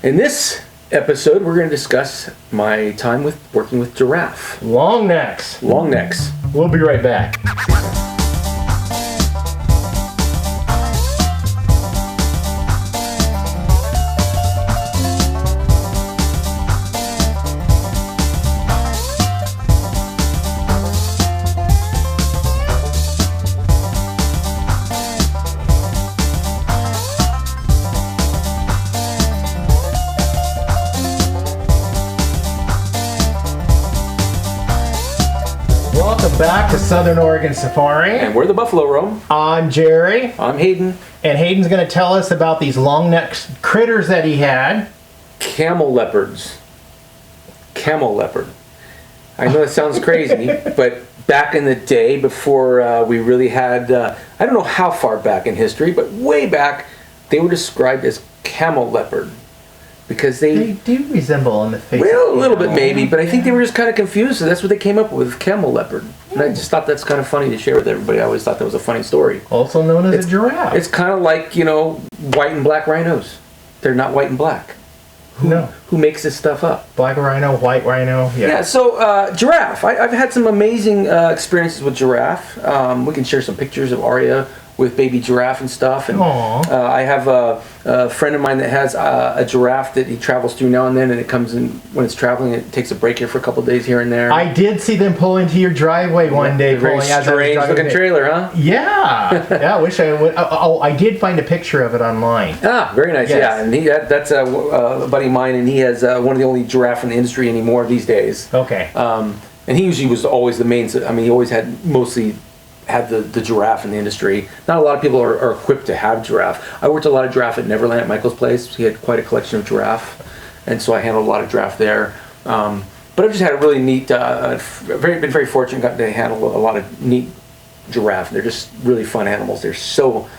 In this episode, we're going to discuss my time working with Giraffe. Long necks. Long necks. We'll be right back. Welcome back to Southern Oregon Safari. And we're the Buffalo Roam. I'm Jerry. I'm Hayden. And Hayden's going to tell us about these long neck critters that he had. Camel leopards. Camel leopard. I know it sounds crazy, but back in the day, before we really had, I don't know how far back in history, but way back, they were described as camel leopard. Because they do resemble on the face. Well, a little bit maybe, but I think they were just kind of confused, so that's what they came up with, camel leopard. And I just thought that's kind of funny to share with everybody. I always thought that was a funny story. Also known as a giraffe. It's kind of like, white and black rhinos. They're not white and black. Who makes this stuff up? Black rhino, white rhino. Yeah, so giraffe. I've had some amazing experiences with giraffe. We can share some pictures of Aria with baby giraffe and stuff. And I have a friend of mine that has a giraffe that he travels through now and then, and it comes in when it's traveling. It takes a break here for a couple of days here and there. I did see them pull into your driveway one day. Very strange looking trailer, huh? Yeah. Yeah, I wish I would. I did find a picture of it online. Ah, very nice. Yes. Yeah, and that's a buddy of mine, and he has one of the only giraffe in the industry anymore these days. Okay. And he usually was always the main. I mean, he always had the giraffe in the industry. Not a lot of people are equipped to have giraffe. I worked a lot of giraffe at Neverland at Michael's place. He had quite a collection of giraffe, and so I handled a lot of giraffe there. But I've just had a really neat, been very fortunate, got to handle a lot of neat giraffe. They're just really fun animals. They're so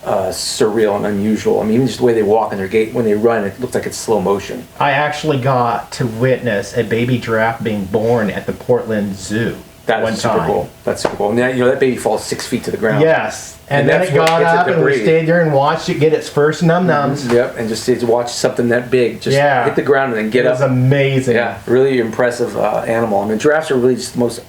surreal and unusual. I mean, even just the way they walk and their gait, when they run, it looks like it's slow motion. I actually got to witness a baby giraffe being born at the Portland Zoo. That's super cool. That's super cool. And that baby falls 6 feet to the ground. Yes. And then it got up and we stayed there and watched it get its first num-nums. Yep. And just to watch something that big just hit the ground and then get up. It was amazing. Yeah. Really impressive animal. I mean, giraffes are really just the most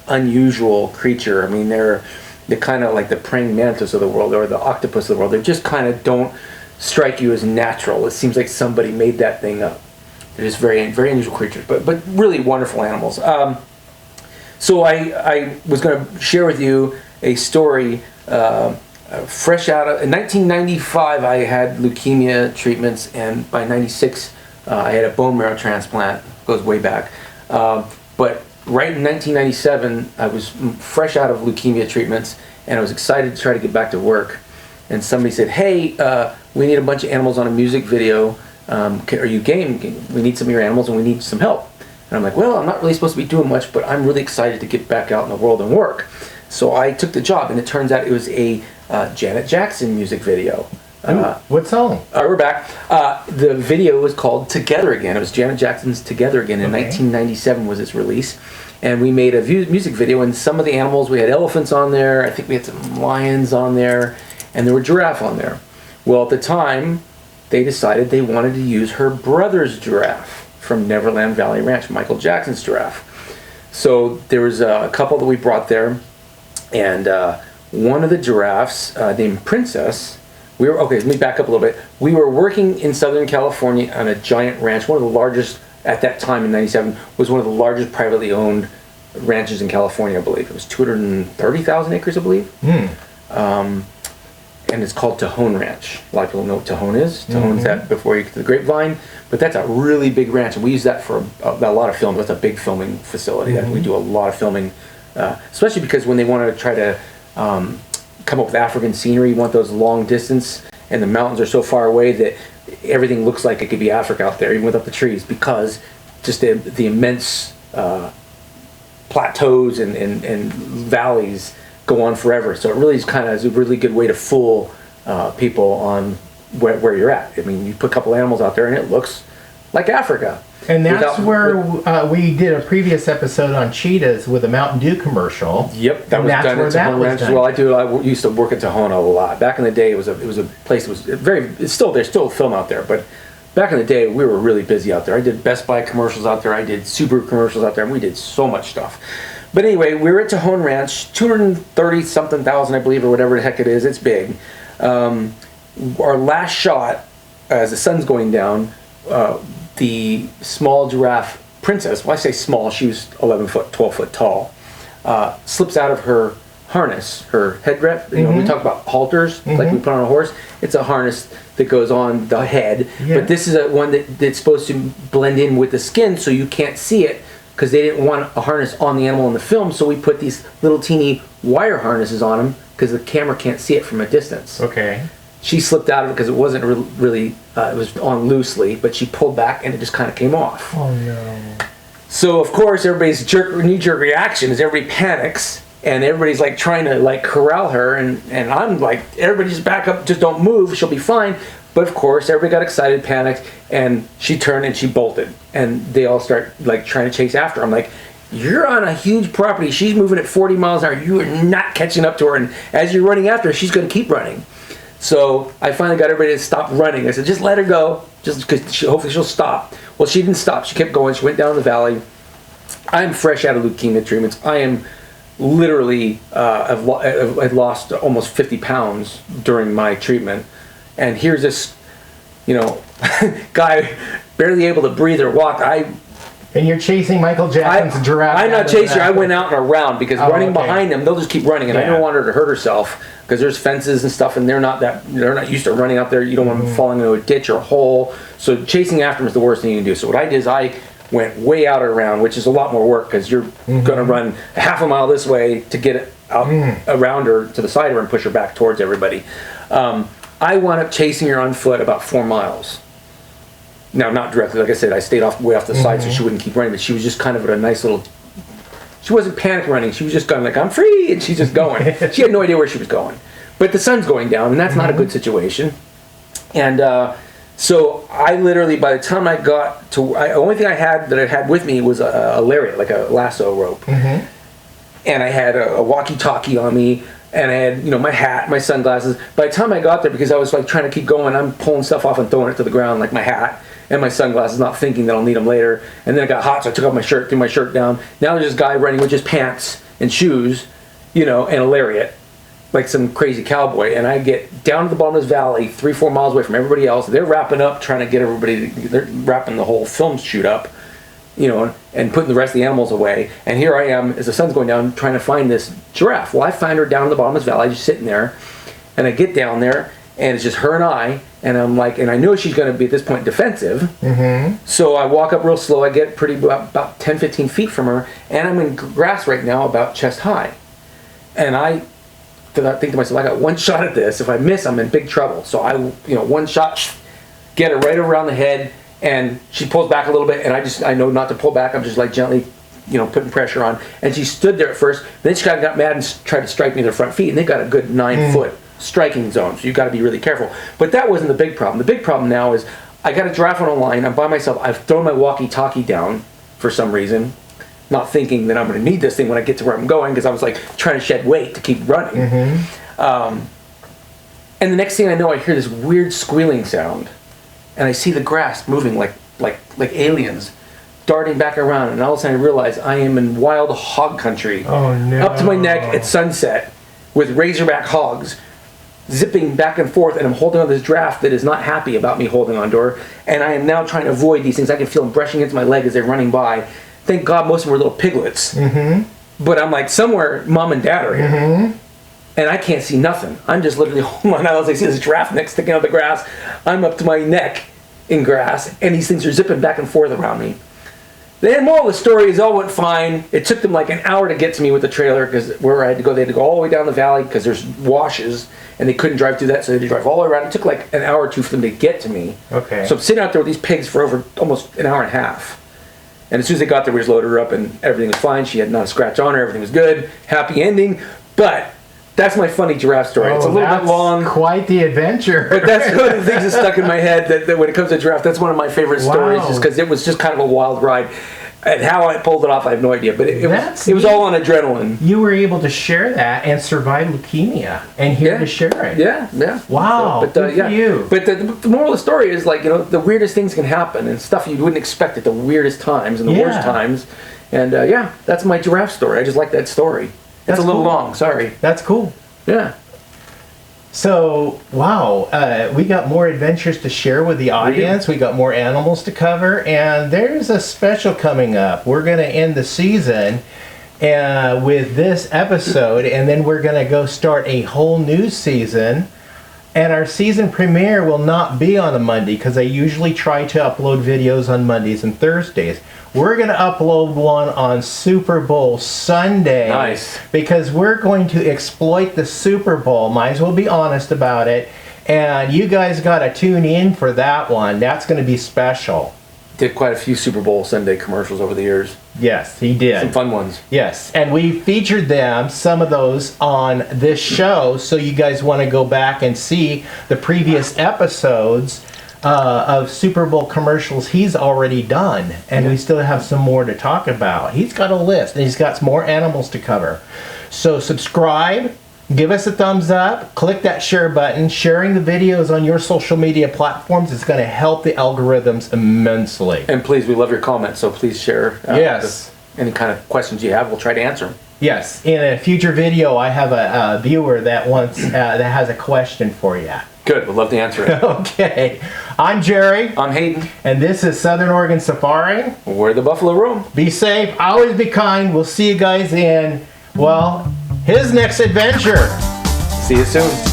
unusual creature. I mean, they're kind of like the praying mantis of the world or the octopus of the world. They just kind of don't strike you as natural. It seems like somebody made that thing up. They're just very, very unusual creatures, but really wonderful animals. So I was going to share with you a story fresh out of... In 1995, I had leukemia treatments, and by 96, I had a bone marrow transplant. It goes way back. But right in 1997, I was fresh out of leukemia treatments, and I was excited to try to get back to work. And somebody said, hey, we need a bunch of animals on a music video. Are you game? We need some of your animals, and we need some help. And I'm like, well, I'm not really supposed to be doing much, but I'm really excited to get back out in the world and work. So I took the job, and it turns out it was a Janet Jackson music video. What song? We're back. The video was called Together Again. It was Janet Jackson's Together Again. In 1997 was its release. And we made a music video, and some of the animals, we had elephants on there, I think we had some lions on there, and there were giraffe on there. Well, at the time, they decided they wanted to use her brother's giraffe from Neverland Valley Ranch, Michael Jackson's giraffe. So there was a couple that we brought there, and one of the giraffes named Princess, let me back up a little bit. We were working in Southern California on a giant ranch, one of the largest, at that time in 97, was one of the largest privately owned ranches in California, I believe. It was 230,000 acres, I believe. And it's called Tejon Ranch. A lot of people know what Tejon is. Tejon's that before you get to the Grapevine, but that's a really big ranch, and we use that for a lot of film. That's a big filming facility. That we do a lot of filming, especially because when they want to try to come up with African scenery, you want those long distance, and the mountains are so far away that everything looks like it could be Africa out there, even without the trees, because just the immense plateaus and valleys go on forever. So it really is a really good way to fool people on where you're at. I mean, you put a couple animals out there and it looks like Africa. And that's where we did a previous episode on cheetahs with a Mountain Dew commercial. Yep, that was done at Tejon Ranch as well. I used to work at Tejon a lot. Back in the day, it was a place that was they're still film out there, but back in the day, we were really busy out there. I did Best Buy commercials out there. I did Subaru commercials out there. And we did so much stuff. But anyway, we were at Tejon Ranch, 230-something thousand, I believe, or whatever the heck it is. It's big. Our last shot, as the sun's going down, the small giraffe princess, well, I say small, she was 11 foot, 12 foot tall, slips out of her harness, her head wrap. You know, we talk about halters, like we put on a horse. It's a harness that goes on the head, but this is one that's supposed to blend in with the skin so you can't see it, because they didn't want a harness on the animal in the film, so we put these little teeny wire harnesses on them because the camera can't see it from a distance. Okay. She slipped out of it because it wasn't really, it was on loosely, but she pulled back and it just kind of came off. Oh no. So of course everybody's knee-jerk reaction is everybody panics and everybody's like trying to like corral her, and I'm like, everybody just back up, just don't move, she'll be fine. But of course everybody got excited, panicked, and she turned and she bolted, and they all start like trying to chase after her. I'm like, you're on a huge property, she's moving at 40 miles an hour, you are not catching up to her, and as you're running after her, she's going to keep running. So I finally got everybody to stop running. I said, just let her go, just because hopefully she'll stop. Well, she didn't stop. She kept going. She went down the valley. I'm fresh out of leukemia treatments. I am literally, I've lost almost 50 pounds during my treatment. And here's this, guy barely able to breathe or walk. And you're chasing Michael Jackson's giraffe. I'm not chasing her. I went out and around because running behind them, they'll just keep running, and I don't want her to hurt herself because there's fences and stuff, and they're not used to running out there. You don't want them falling into a ditch or a hole. So chasing after them is the worst thing you can do. So what I did is I went way out and around, which is a lot more work because you're going to run half a mile this way to get it out around her to the side of her and push her back towards everybody. I wound up chasing her on foot about 4 miles. Now, not directly, like I said, I stayed way off the side so she wouldn't keep running, but she was just kind of at a nice little, she wasn't panic running, she was just going like, I'm free, and she's just going. She had no idea where she was going. But the sun's going down, and that's not a good situation. And so I literally, by the time I got to, the only thing I had with me was a lariat, like a lasso rope. And I had a walkie-talkie on me, and I had, my hat, my sunglasses. By the time I got there, because I was like trying to keep going, I'm pulling stuff off and throwing it to the ground, like my hat and my sunglasses, not thinking that I'll need them later. And then it got hot, so I took off my shirt, threw my shirt down. Now there's this guy running with just pants and shoes, and a lariat, like some crazy cowboy. And I get down to the bottom of this valley, 3-4 miles away from everybody else. They're wrapping up, trying to get everybody, they're wrapping the whole film shoot up, and putting the rest of the animals away. And here I am, as the sun's going down, trying to find this giraffe. Well, I find her down in the bottom of this valley, just sitting there. And I get down there, and it's just her and I. And I'm like, and I know she's going to be at this point defensive. So I walk up real slow. I get about 10-15 feet from her, and I'm in grass right now about chest high. And I think to myself, I got one shot at this. If I miss, I'm in big trouble. So I, one shot, get her right around the head, and she pulls back a little bit, and I know not to pull back. I'm just like gently, putting pressure on. And she stood there at first, then she got mad and tried to strike me in the front feet, and they got a good 9-foot striking zone, so you got to be really careful. But that wasn't the big problem. The big problem now is I got a giraffe on a line. I'm by myself. I've thrown my walkie-talkie down for some reason, not thinking that I'm going to need this thing when I get to where I'm going, because I was like trying to shed weight to keep running. And the next thing I know, I hear this weird squealing sound, and I see the grass moving like aliens, darting back around, and all of a sudden I realize I am in wild hog country. Oh no! Up to my neck at sunset, with razorback hogs zipping back and forth, and I'm holding on to this giraffe that is not happy about me holding on to her, and I am now trying to avoid these things. I can feel them brushing against my leg as they're running by. Thank God most of them were little piglets. But I'm like, somewhere mom and dad are here. And I can't see nothing. I'm just literally holding on. I see this giraffe neck sticking out of the grass. I'm up to my neck in grass, and these things are zipping back and forth around me. The moral of the story is all went fine. It took them like an hour to get to me with the trailer, because where I had to go, they had to go all the way down the valley because there's washes, and they couldn't drive through that, so they had to drive all the way around. It took like an hour or two for them to get to me. Okay. So I'm sitting out there with these pigs for over almost an hour and a half. And as soon as they got there, we just loaded her up, and everything was fine. She had not a scratch on her. Everything was good. Happy ending. But that's my funny giraffe story. It's a little bit long. Quite the adventure. But that's one of the things that stuck in my head, that when it comes to giraffe, that's one of my favorite stories, just because it was just kind of a wild ride. And how I pulled it off, I have no idea. But it was neat. all on adrenaline. You were able to share that and survive leukemia, and here to share it. Yeah. Wow. So, good for you. But the moral of the story is, like, the weirdest things can happen and stuff you wouldn't expect at the weirdest times and the worst times. And that's my giraffe story. I just like that story. It's a little long. Sorry. That's cool. Yeah. So, wow, we got more adventures to share with the audience. We got more animals to cover, and there's a special coming up. We're going to end the season with this episode, and then we're going to go start a whole new season. And our season premiere will not be on a Monday, because I usually try to upload videos on Mondays and Thursdays. We're going to upload one on Super Bowl Sunday. Nice. Because we're going to exploit the Super Bowl. Might as well be honest about it. And you guys got to tune in for that one. That's going to be special. Did quite a few Super Bowl Sunday commercials over the years. Yes, he did. Some fun ones. Yes, and we featured them, some of those, on this show. So you guys want to go back and see the previous episodes of Super Bowl commercials he's already done, and we still have some more to talk about. He's got a list, and he's got some more animals to cover. So subscribe, give us a thumbs up, click that share button. Sharing the videos on your social media platforms is going to help the algorithms immensely. And please, we love your comments, so please share Yes. any kind of questions you have. We'll try to answer them. Yes, in a future video, I have a viewer that wants that has a question for you. Good, we'd love to answer it. Okay, I'm Jerry, I'm Hayden. and this is Southern Oregon Safari. We're the Buffalo Room. Be safe, always be kind. We'll see you guys in, well, his next adventure. See you soon.